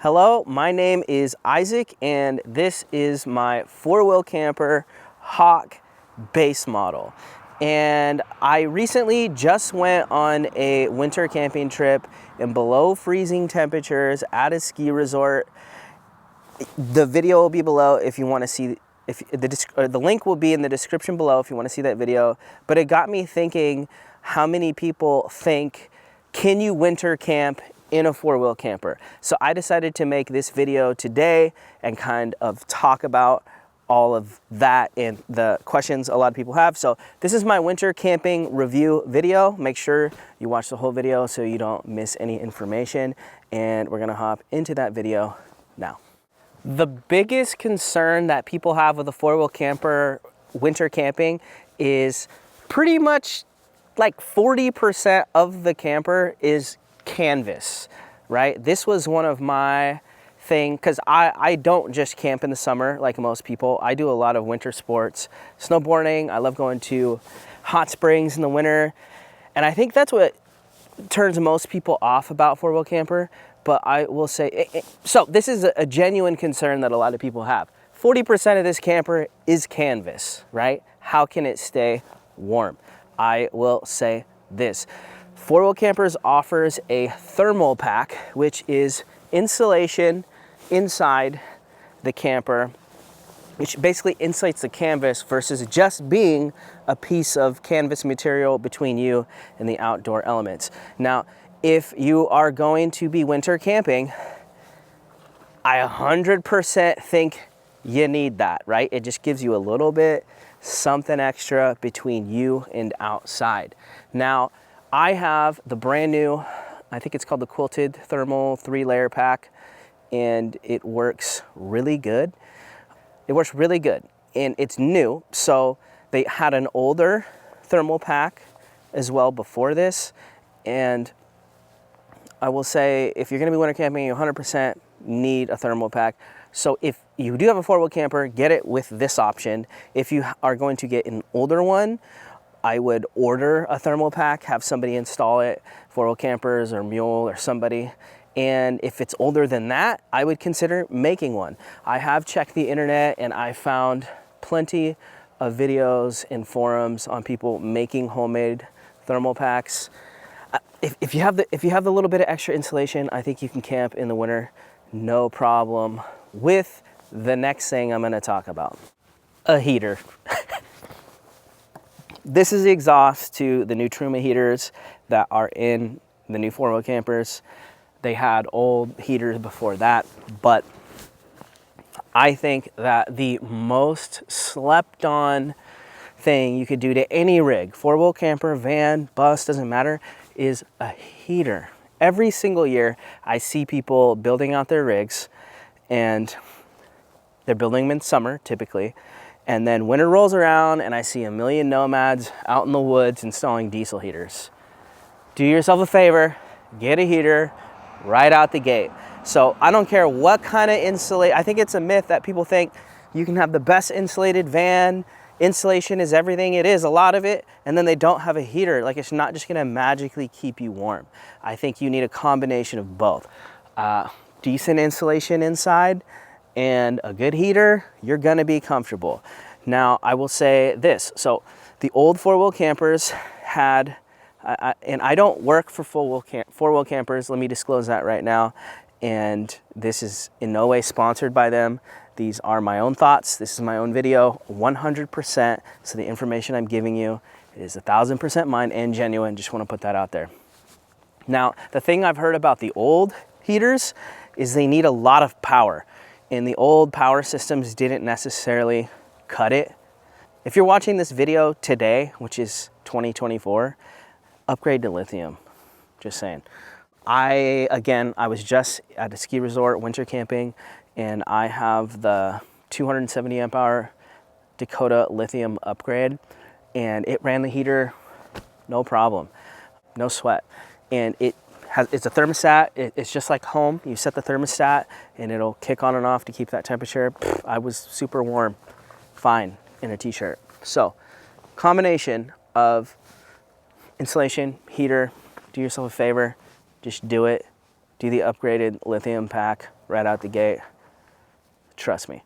Hello, my name is Isaac and this is my four-wheel camper Hawk base model. And I recently just went on a winter camping trip in below freezing temperatures at a ski resort. The video will be below if you want to see, the link will be in the description below if you want to see that video. But it got me thinking, how many people think, can you winter camp in a four-wheel camper? So I decided to make this video today and kind of talk about all of that and the questions a lot of people have. So this is my winter camping review video. Make sure you watch the whole video so you don't miss any information. And we're gonna hop into that video now. The biggest concern that people have with a four-wheel camper winter camping is pretty much like 40% of the camper is canvas, right? This was one of my thing, because I don't just camp in the summer like most people. I do a lot of winter sports, snowboarding. I love going to hot springs in the winter. And I think that's what turns most people off about four-wheel camper. But I will say, so this is a genuine concern that a lot of people have. 40% of this camper is canvas, right? How can it stay warm? I will say this. Four-wheel campers offers a thermal pack, which is insulation inside the camper, which basically insulates the canvas versus just being a piece of canvas material between you and the outdoor elements. Now, if you are going to be winter camping, I 100% think you need that, right? It just gives you a little bit something extra between you and outside. Now, I have the brand new, I think it's called the Quilted Thermal 3-layer pack, and it works really good. It works really good, and it's new. So they had an older thermal pack as well before this, and I will say, if you're gonna be winter camping, you 100% need a thermal pack. So if you do have a four-wheel camper, get it with this option. If you are going to get an older one, I would order a thermal pack, have somebody install it, four-wheel campers or mule or somebody. And if it's older than that, I would consider making one. I have checked the internet and I found plenty of videos and forums on people making homemade thermal packs. If you have the little bit of extra insulation, I think you can camp in the winter, no problem, with the next thing I'm gonna talk about, a heater. This is the exhaust to the new Truma heaters that are in the new four-wheel campers. They had old heaters before that, but I think that the most slept on thing you could do to any rig, four-wheel camper, van, bus, doesn't matter, is a heater. Every single year I see people building out their rigs, and they're building them in summer typically, and then winter rolls around and I see a million nomads out in the woods installing diesel heaters. Do yourself a favor, get a heater right out the gate. So I don't care what kind of insulation. I think it's a myth that people think you can have the best insulated van, insulation is everything. It is a lot of it, and then they don't have a heater. Like, it's not just gonna magically keep you warm. I think you need a combination of both. Decent insulation inside and a good heater, you're gonna be comfortable. Now, I will say this. So the old four-wheel campers had, and I don't work for four-wheel campers, let me disclose that right now. And this is in no way sponsored by them. These are my own thoughts. This is my own video, 100%. So the information I'm giving you is 1000% mine and genuine. Just want to put that out there. Now, the thing I've heard about the old heaters is they need a lot of power. And the old power systems didn't necessarily cut it. If you're watching this video today, which is 2024, upgrade to lithium, just saying. I was just at a ski resort winter camping, and I have the 270 amp hour Dakota lithium upgrade, and it ran the heater no problem, no sweat. And it's a thermostat. It's just like home. You set the thermostat and it'll kick on and off to keep that temperature. I was super warm, fine, in a t-shirt. So combination of insulation, heater, do yourself a favor, just do it. Do the upgraded lithium pack right out the gate. Trust me.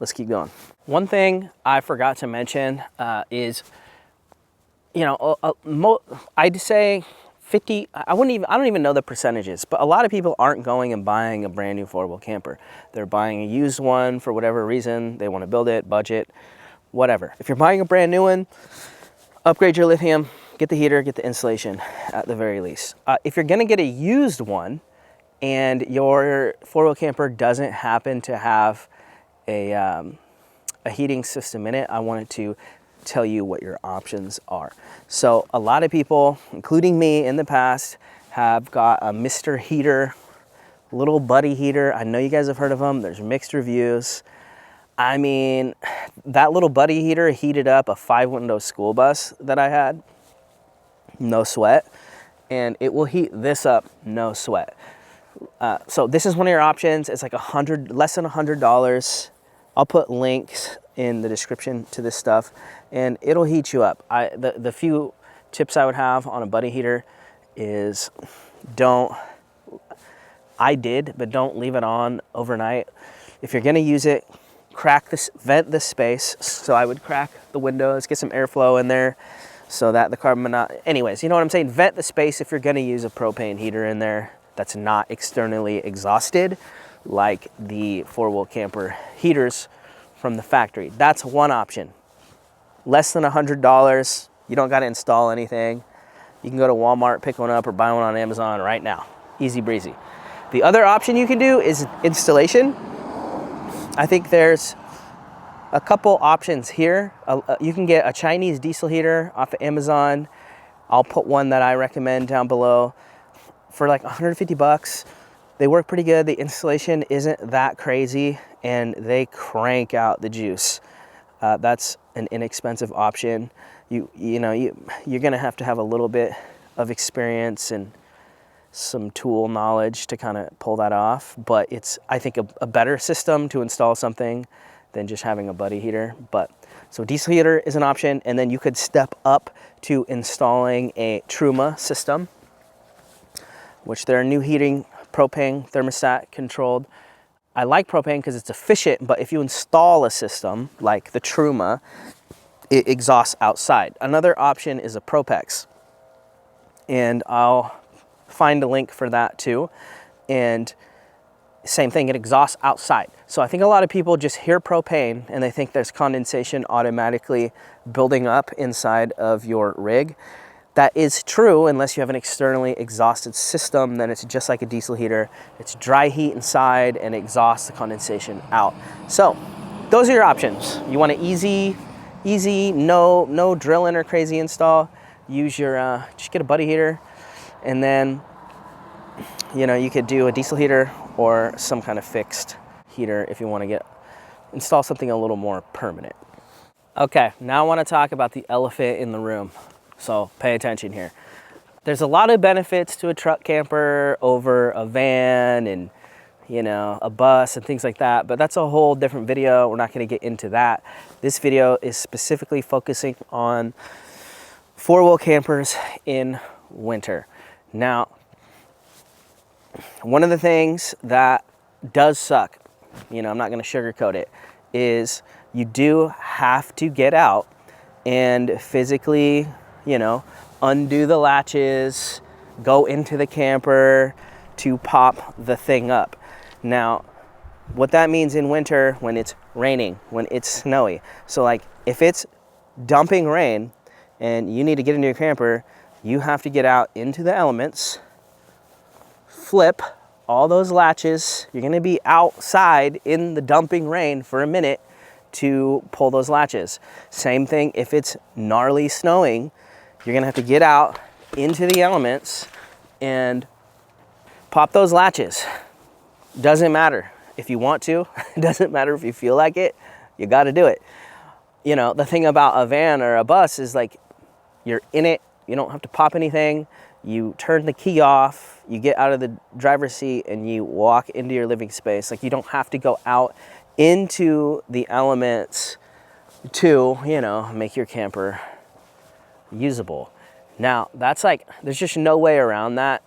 Let's keep going. One thing I forgot to mention is, you know, I'd say 50, I don't even know the percentages, but a lot of people aren't going and buying a brand new four-wheel camper. They're buying a used one for whatever reason. They want to build it, budget, whatever. If you're buying a brand new one, upgrade your lithium, get the heater, get the insulation at the very least. If you're gonna get a used one and your four-wheel camper doesn't happen to have a heating system in it, I wanted to tell you what your options are. So a lot of people, including me in the past, have got a Mr. Heater, little buddy heater. I know you guys have heard of them. There's mixed reviews. I mean, that little buddy heater heated up a 5-window school bus that I had, no sweat, and it will heat this up, no sweat. So this is one of your options. It's like less than $100. I'll put links in the description to this stuff, and it'll heat you up. The few tips I would have on a buddy heater is don't leave it on overnight. If you're gonna use it, vent the space. So I would crack the windows, get some airflow in there so that the carbon monoxide, anyways, you know what I'm saying? Vent the space if you're gonna use a propane heater in there that's not externally exhausted like the four-wheel camper heaters from the factory. That's one option. Less than $100. You don't got to install anything. You can go to Walmart, pick one up, or buy one on Amazon right now. Easy breezy. The other option you can do is installation. I think there's a couple options here. You can get a Chinese diesel heater off of Amazon. I'll put one that I recommend down below for like 150 bucks. They work pretty good. The installation isn't that crazy, and they crank out the juice. That's an inexpensive option. You're gonna have to have a little bit of experience and some tool knowledge to kind of pull that off, but it's, I think, a better system to install something than just having a buddy heater. But so diesel heater is an option, and then you could step up to installing a TUNDRA system, which they're new heating, propane thermostat controlled. I like propane because it's efficient, but if you install a system like the TUNDRA, it exhausts outside. Another option is a Propex, and I'll find a link for that too. And same thing, it exhausts outside. So I think a lot of people just hear propane and they think there's condensation automatically building up inside of your rig. That is true unless you have an externally exhausted system. Then it's just like a diesel heater. It's dry heat inside and exhausts the condensation out. So those are your options. You want an easy, no drilling or crazy install. Use your, just get a buddy heater, and then, you know, you could do a diesel heater or some kind of fixed heater if you want to install something a little more permanent. Okay, now I want to talk about the elephant in the room. So pay attention here. There's a lot of benefits to a truck camper over a van and, you know, a bus and things like that, but that's a whole different video. We're not going to get into that. This video is specifically focusing on four-wheel campers in winter. Now, one of the things that does suck, you know, I'm not going to sugarcoat it, is you do have to get out and physically, you know, undo the latches, go into the camper to pop the thing up. Now, what that means in winter, when it's raining, when it's snowy. So like if it's dumping rain and you need to get into your camper, you have to get out into the elements, flip all those latches. You're gonna be outside in the dumping rain for a minute to pull those latches. Same thing if it's gnarly snowing, you're gonna have to get out into the elements and pop those latches. Doesn't matter if you want to, it doesn't matter if you feel like it, you gotta do it. You know, the thing about a van or a bus is like, you're in it, you don't have to pop anything, you turn the key off, you get out of the driver's seat and you walk into your living space. Like you don't have to go out into the elements to, you know, make your camper usable. Now, that's like, there's just no way around that.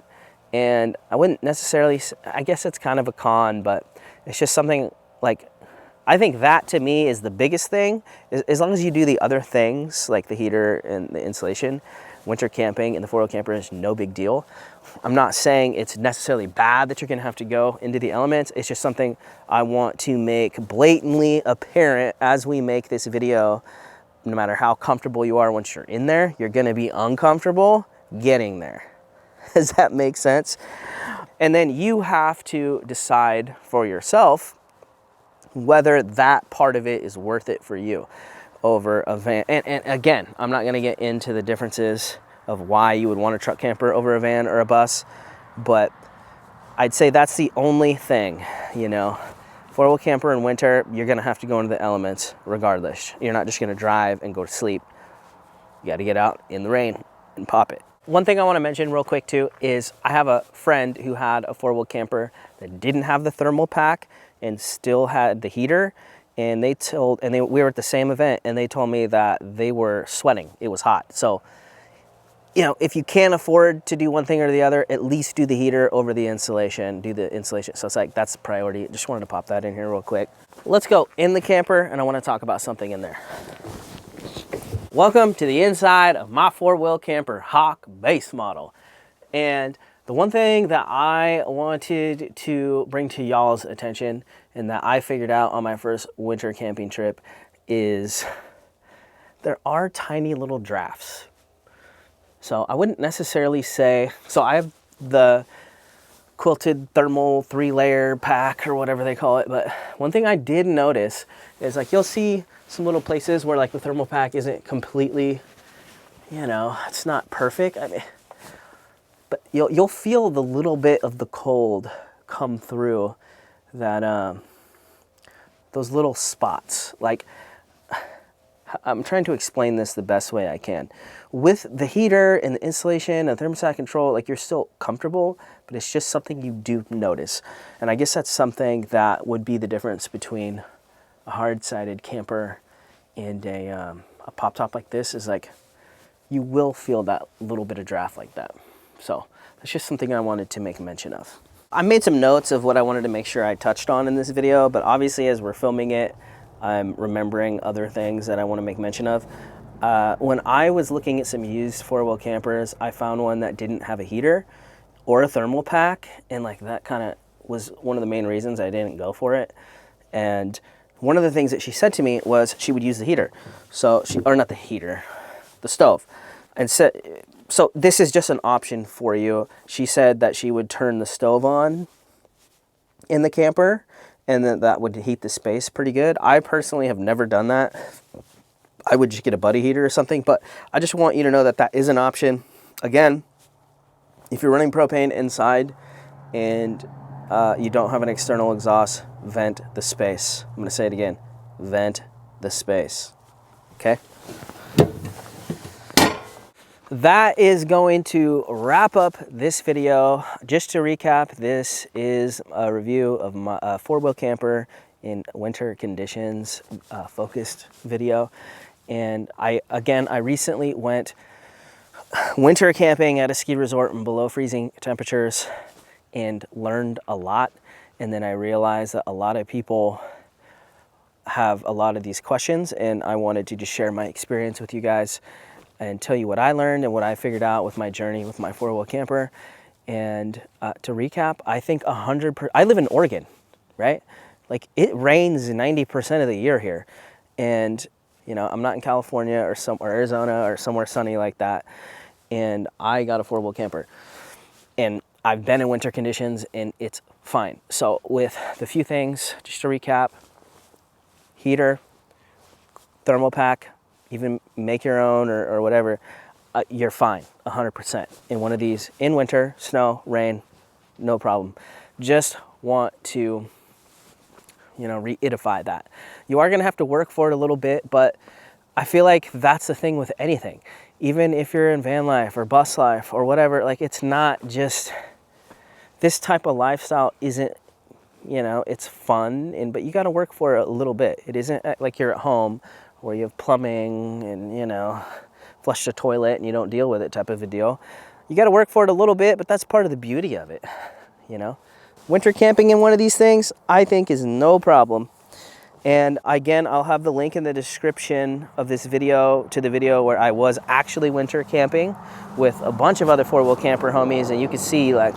And I wouldn't necessarily, I guess it's kind of a con, but it's just something like, I think that to me is the biggest thing. As long as you do the other things like the heater and the insulation, winter camping and the four-wheel camper is no big deal. I'm not saying it's necessarily bad that you're gonna have to go into the elements. It's just something I want to make blatantly apparent as we make this video. No matter how comfortable you are once you're in there, you're gonna be uncomfortable getting there. Does that make sense? And then you have to decide for yourself whether that part of it is worth it for you over a van. And again, I'm not gonna get into the differences of why you would want a truck camper over a van or a bus, but I'd say that's the only thing, you know. Four-wheel camper in winter, you're gonna have to go into the elements regardless. You're not just gonna drive and go to sleep. You gotta get out in the rain and pop it. One thing I wanna mention real quick too is I have a friend who had a four-wheel camper that didn't have the thermal pack and still had the heater, and we were at the same event, and they told me that they were sweating. It was hot. So, you know, if you can't afford to do one thing or the other, at least do the heater over the insulation, do the insulation. So it's like, that's the priority. Just wanted to pop that in here real quick. Let's go in the camper, and I wanna talk about something in there. Welcome to the inside of my four-wheel camper Hawk base model. And the one thing that I wanted to bring to y'all's attention and that I figured out on my first winter camping trip is there are tiny little drafts. So I wouldn't necessarily say, so I have the quilted thermal 3-layer pack or whatever they call it, but one thing I did notice is like you'll see some little places where like the thermal pack isn't completely, you know, it's not perfect. I mean, but you'll feel the little bit of the cold come through that those little spots. Like, I'm trying to explain this the best way I can. With the heater and the insulation and thermostat control, like you're still comfortable, but it's just something you do notice. And I guess that's something that would be the difference between a hard-sided camper and a pop top like this is like, you will feel that little bit of draft like that. So that's just something I wanted to make mention of. I made some notes of what I wanted to make sure I touched on in this video, but obviously as we're filming it, I'm remembering other things that I want to make mention of. When I was looking at some used four-wheel campers, I found one that didn't have a heater or a thermal pack, and like that kind of was one of the main reasons I didn't go for it. And one of the things that she said to me was she would use the heater. So or not the heater, the stove. And so this is just an option for you. She said that she would turn the stove on in the camper and then that would heat the space pretty good. I personally have never done that. I would just get a buddy heater or something, but I just want you to know that that is an option. Again, if you're running propane inside and you don't have an external exhaust, vent the space. I'm gonna say it again, vent the space, okay? That is going to wrap up this video. Just to recap, this is a review of my four-wheel camper in winter conditions focused video. And I recently went winter camping at a ski resort in below freezing temperatures and learned a lot. And then I realized that a lot of people have a lot of these questions, and I wanted to just share my experience with you guys and tell you what I learned and what I figured out with my journey with my four-wheel camper. And to recap, I think I live in Oregon, right? Like it rains 90% of the year here. And you know, I'm not in California or Arizona or somewhere sunny like that. And I got a four-wheel camper. And I've been in winter conditions and it's fine. So with the few things, just to recap, heater, thermal pack, even make your own or whatever, you're fine, 100%. In one of these, in winter, snow, rain, no problem. Just want to, you know, reiterify that. You are gonna have to work for it a little bit, but I feel like that's the thing with anything. Even if you're in van life or bus life or whatever, like it's not just, this type of lifestyle isn't, you know, it's fun, but you gotta work for it a little bit. It isn't like you're at home where you have plumbing and, you know, flush the toilet and you don't deal with it type of a deal. You got to work for it a little bit, but that's part of the beauty of it, you know? Winter camping in one of these things, I think, is no problem. And again, I'll have the link in the description of this video to the video where I was actually winter camping with a bunch of other four-wheel camper homies, and you can see, like,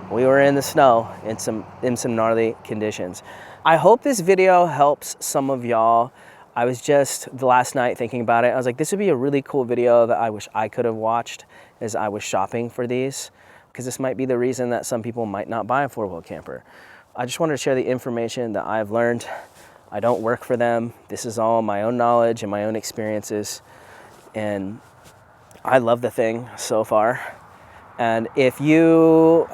we were in the snow in some gnarly conditions. I hope this video helps some of y'all. I was just the last night thinking about it. I was like, this would be a really cool video that I wish I could have watched as I was shopping for these, because this might be the reason that some people might not buy a four-wheel camper. I just wanted to share the information that I've learned. I don't work for them. This is all my own knowledge and my own experiences. And I love the thing so far. And if you're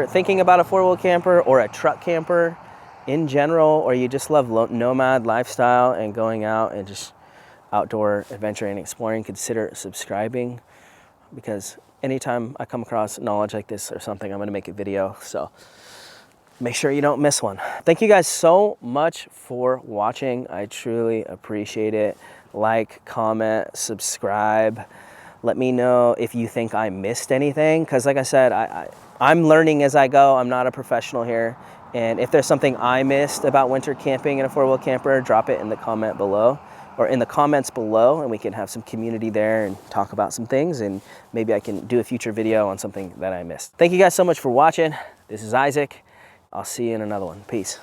thinking about a four-wheel camper or a truck camper in general, or you just love nomad lifestyle and going out and just outdoor adventuring and exploring, consider subscribing, because anytime I come across knowledge like this or something, I'm going to make a video. So make sure you don't miss one. Thank you guys so much for watching. I truly appreciate it. Like, comment, subscribe. Let me know if you think I missed anything, because like I said, I'm learning as I go. I'm not a professional here. And if there's something I missed about winter camping in a four-wheel camper, drop it in the comment below, or in the comments below, and we can have some community there and talk about some things, and maybe I can do a future video on something that I missed. Thank you guys so much for watching. This is Isaac. I'll see you in another one. Peace.